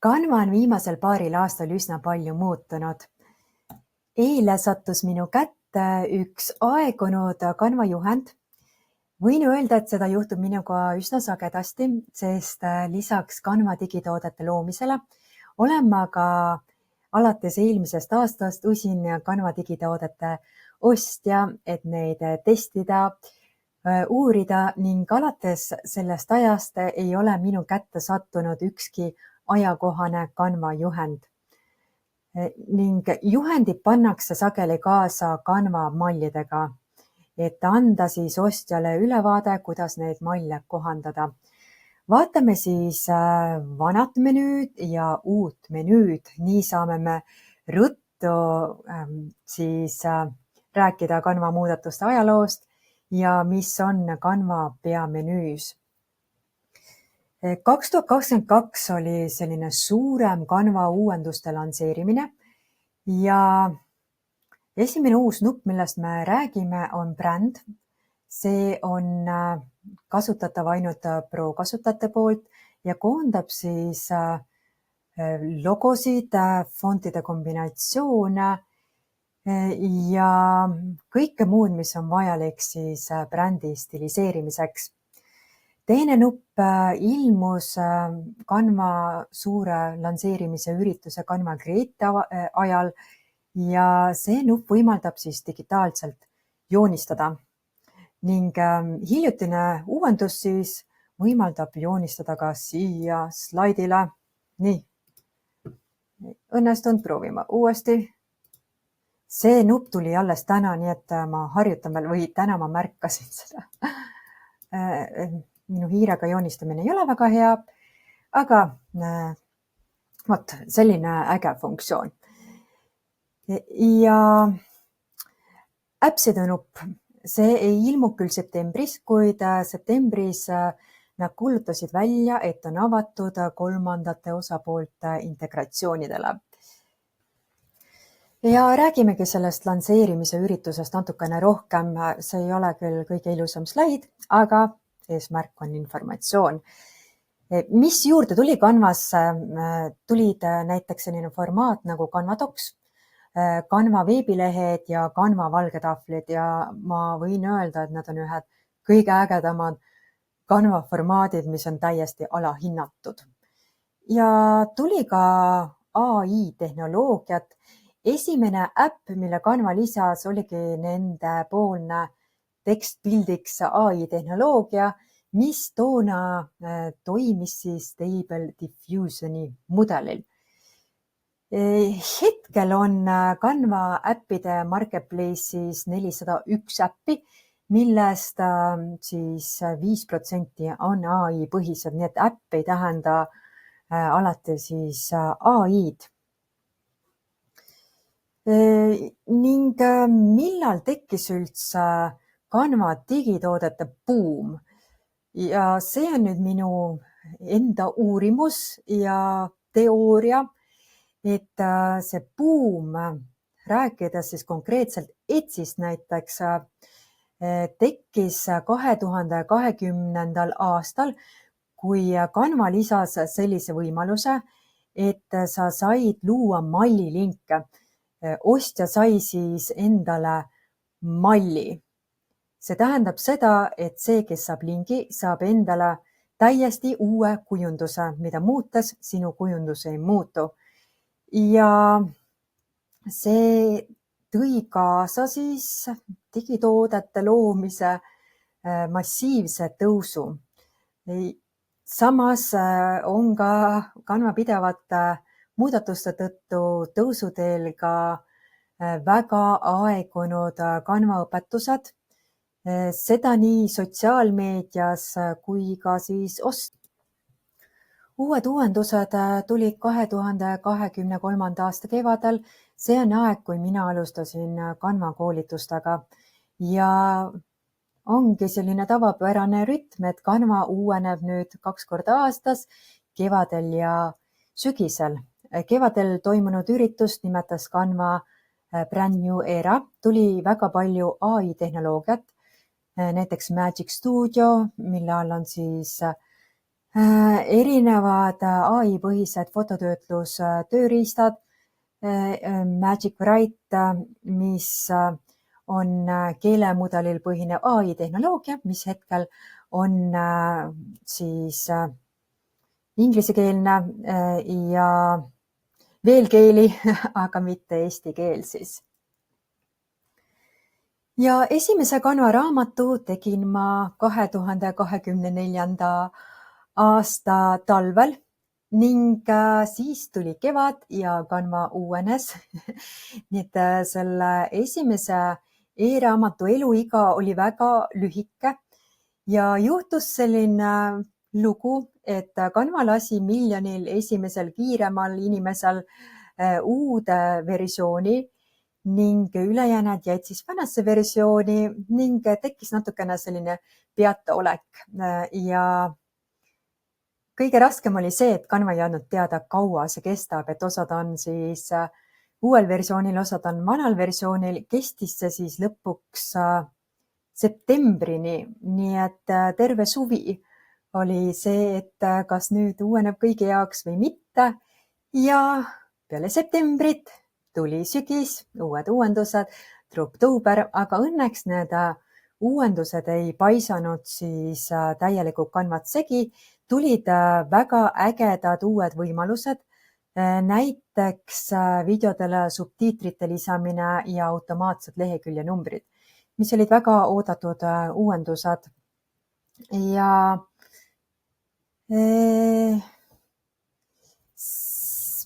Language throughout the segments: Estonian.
Canva on viimasel paaril aastal üsna palju muutunud. Eile sattus minu kätte üks aegunud Canva juhend. Võin öelda, et seda juhtub minuga üsna sagedasti, sest lisaks Canva digitoodete loomisele olen ma ka alates eelmisest aastast usin Canva digitoodete ostja, et neid testida, uurida ning alates sellest ajast ei ole minu kätte sattunud ükski ajakohane Canva juhend. Ning juhendid pannakse sageli kaasa Canva mallidega, et anda siis ostjale ülevaade, kuidas neid malle kohandada. Vaatame siis vanat menüüd ja uut menüüd. Nii saame me ruttu rääkida Canva muudatuste ajaloost ja mis on Canva peamenüüs. 2022 oli selline suurem Canva uuenduste lansseerimine ja esimene uus nupp, millest me räägime, on bränd. See on kasutatav ainult Pro kasutajate poolt ja koondab siis logosid, fontide kombinatsioone ja kõike muud, mis on vajalik siis brändi stiliseerimiseks. Teine nupp ilmus Canva suure lansseerimise ürituse Canva Create ajal ja see nupp võimaldab siis digitaalselt joonistada ning hiljutine uuendus siis võimaldab joonistada ka siia slaidile. Nii, õnnestunud, proovime uuesti. See nupp tuli alles täna, nii et ma harjutan veel või täna ma märkasin seda. Minu hiirega joonistamine ei ole väga hea, aga vot selline äge funktsioon. Ja äpside nupp, see ei ilmu küll septembris, kuid septembris nad kuulutasid välja, et on avatud kolmandate osapoolte integratsioonidele. Ja räägimegi sellest lansseerimise üritusest natukene rohkem. See ei ole küll kõige ilusam slaid, aga eesmärk on informatsioon. Mis juurde tuli Canvasse? Tulid näiteks selline formaat nagu Canva Docs, Canva veebilehed ja Canva valgetahvlid ja ma võin öelda, et nad on ühed kõige ägedamad Canva formaadid, mis on täiesti alahinnatud. Ja tuli ka AI tehnoloogiat. Esimene äpp, mille Canva lisas, oligi nende poolne tekstpildiks AI tehnoloogia, mis toona toimis siis Stable Diffusioni mudelil. Hetkel on Canva äppide marketplace'is 401 äppi, millest siis 5% on AI põhised, nii et äpp ei tähenda alati siis AI-d. Ning millal tekkis üldse Canva digitoodete buum? Ja see on nüüd minu enda uurimus ja teooria, et see buum, rääkides siis konkreetselt Etsyst näiteks, tekkis 2020. aastal, kui Canva lisas sellise võimaluse, et sa said luua mallilinke. Ostja sai siis endale malli. See tähendab seda, et see, kes saab lingi, saab endale täiesti uue kujunduse, mida muutes sinu kujundus ei muutu. Ja see tõi kaasa siis digitoodete loomise massiivse tõusu. Samas on ka Canva pidevate muudatuste tõttu tõusuteel ka väga aegunud Canva õpetused, seda nii sotsiaalmeedias kui ka siis Uued uuendused tulid 2023. aasta kevadel. See on aeg, kui mina alustasin Canva koolitustega ja ongi selline tavapärane rütm, et Canva uueneb nüüd 2 korda aastas, kevadel ja sügisel. Kevadel toimunud üritust nimetas Canva Brand New Era. Tuli väga palju AI tehnoloogiat, näiteks Magic Studio, mille all on siis Erinevad AI-põhised fototöötlustööriistad, Magic Write, mis on keelemudelil põhinev AI-tehnoloogia, mis hetkel on siis inglisekeelne ja veel keeli, aga mitte eesti keel siis. Ja esimese Canva raamatu tegin ma 2024. aasta talvel ning siis tuli kevad ja Canva uuenes. Nii et selle esimese e-raamatu eluiga oli väga lühike ja juhtus selline lugu, et Canva lasi miljonil esimesel kiiremal inimesel uude versiooni ning ülejäänud jäid siis vanasse versiooni ning tekkis natukene selline peataolek ja kõige raskem oli see, et Canva ei andnud teada, kaua see kestab, et osad on siis uuel versioonil, osad on vanal versioonil, kestis see siis lõpuks septembrini, nii et terve suvi oli see, et kas nüüd uueneb kõigi jaoks või mitte ja peale septembrit tuli sügis, uued uuendused, oktoober, aga õnneks need uuendused ei paisanud siis täielikult Canvat segi, tulid väga ägedad uued võimalused, näiteks videodele subtiitrite lisamine ja automaatsed lehekülje numbrid, mis olid väga oodatud uuendused ja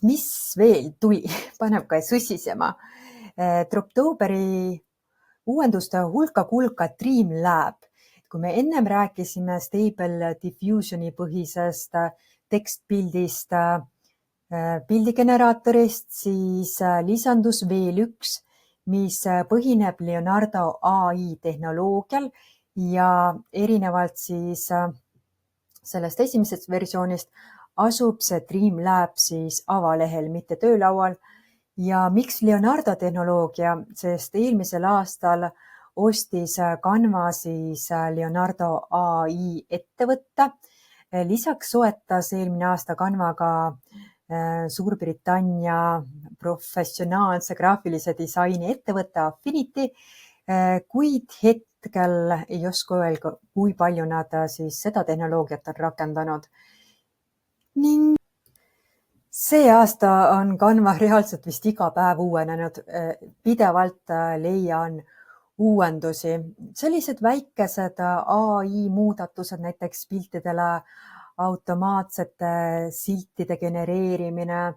mis veel tuli, paneb ka susisema. Droptooberi uuenduste hulka kulka Dreamlab. Kui me ennem rääkisime Stable Diffusioni põhisest tekstpildist, pildigeneraatorist, siis lisandus veel üks, mis põhineb Leonardo AI tehnoloogial ja erinevalt siis sellest esimesest versioonist asub see Dreamlab siis avalehel, mitte töölaual. Ja miks Leonardo tehnoloogia, sest eelmisel aastal ostis Canva siis Leonardo AI ettevõtte. Lisaks soetas eelmine aasta Canvaga Suurbritannia professionaalse graafilise disaini ettevõtte Affinity, kuid hetkel ei oska öelda, kui palju nad siis seda tehnoloogiat on rakendanud. Ning see aasta on Canva reaalselt vist iga päev uuenenud, pidevalt leian uuendusi. Sellised väikesed AI muudatused, näiteks piltidele automaatsete siltide genereerimine,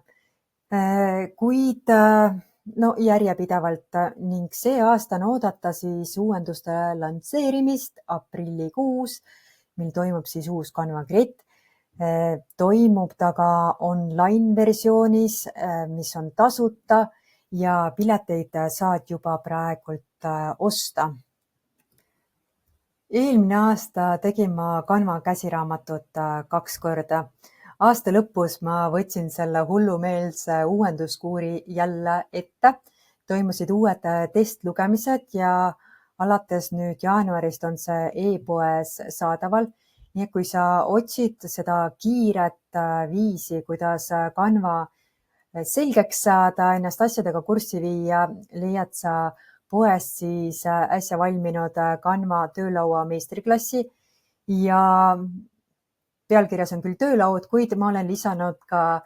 kuid järjepidevalt ning see aasta on oodata siis uuenduste lansseerimist aprillikuus, mil toimub siis uus Canva Grid. Toimub ta ka online versioonis, mis on tasuta ja pileteid saad juba praegult osta. Eelmine aasta tegin ma Canva käsiraamatut 2 korda. Aasta lõpus ma võtsin selle hullumeelse uuenduskuuri jälle ette. Toimusid uued testlugemised ja alates nüüd jaanuarist on see e-poes saadaval. Nii et kui sa otsid seda kiiret viisi, kuidas Canva selgeks saada, ennast asjadega kurssi viia, leiad sa poest siis äsja valminud Canva töölaua meistriklassi ja pealkirjas on küll töölaud, kuid ma olen lisanud ka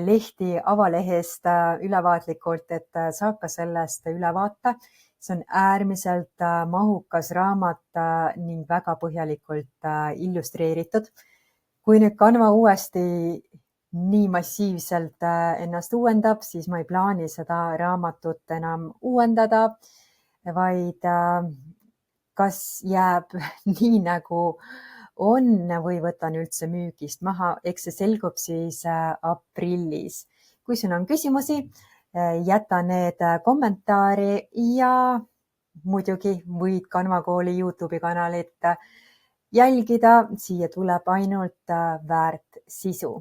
lehti avalehest ülevaatlikult, et saab ka sellest ülevaate. See on äärmiselt mahukas raamat ning väga põhjalikult illustreeritud. Kui nüüd Canva uuesti nii massiivselt ennast uuendab, siis ma ei plaani seda raamatut enam uuendada, vaid kas jääb nii nagu on või võtan üldse müügist maha, eks see selgub siis aprillis. Kui sul on küsimusi, jäta need kommentaari ja muidugi võid Canva kooli YouTube'i kanalit jälgida, siia tuleb ainult väärt sisu.